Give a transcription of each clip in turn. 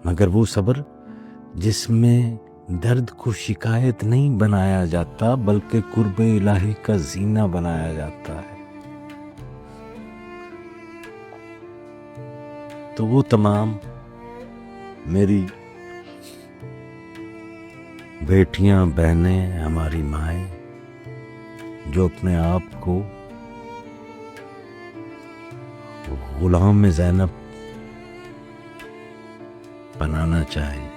مگر وہ صبر جس میں درد کو شکایت نہیں بنایا جاتا بلکہ قرب الہی کا زینہ بنایا جاتا ہے۔ تو وہ تمام میری بیٹیاں، بہنیں، ہماری مائیں جو اپنے آپ کو غلام زینب بنانا چاہیں،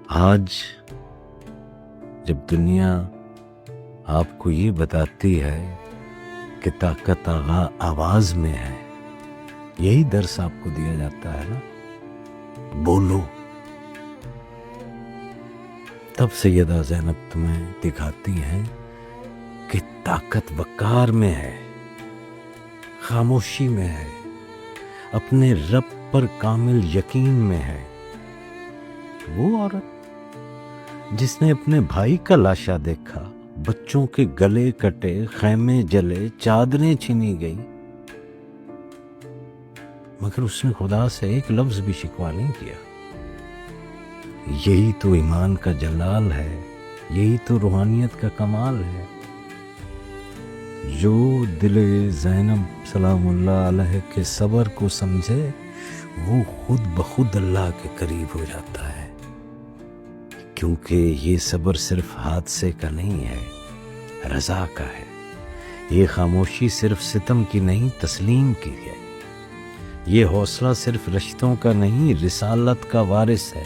آج جب دنیا آپ کو یہ بتاتی ہے کہ طاقت آواز میں ہے، یہی درس آپ کو دیا جاتا ہے نا، بولو، تب سیدہ زینب تمہیں دکھاتی ہیں کہ طاقت وقار میں ہے، خاموشی میں ہے، اپنے رب پر کامل یقین میں ہے۔ وہ عورت جس نے اپنے بھائی کا لاشا دیکھا، بچوں کے گلے کٹے، خیمے جلے، چادریں چھینی گئی، مگر اس نے خدا سے ایک لفظ بھی شکوہ نہیں کیا۔ یہی تو ایمان کا جلال ہے، یہی تو روحانیت کا کمال ہے۔ جو دل زینب سلام اللہ علیہ کے صبر کو سمجھے وہ خود بخود اللہ کے قریب ہو جاتا ہے، کیونکہ یہ صبر صرف حادثے کا نہیں ہے، رضا کا ہے۔ یہ خاموشی صرف ستم کی نہیں، تسلیم کی ہے۔ یہ حوصلہ صرف رشتوں کا نہیں، رسالت کا وارث ہے۔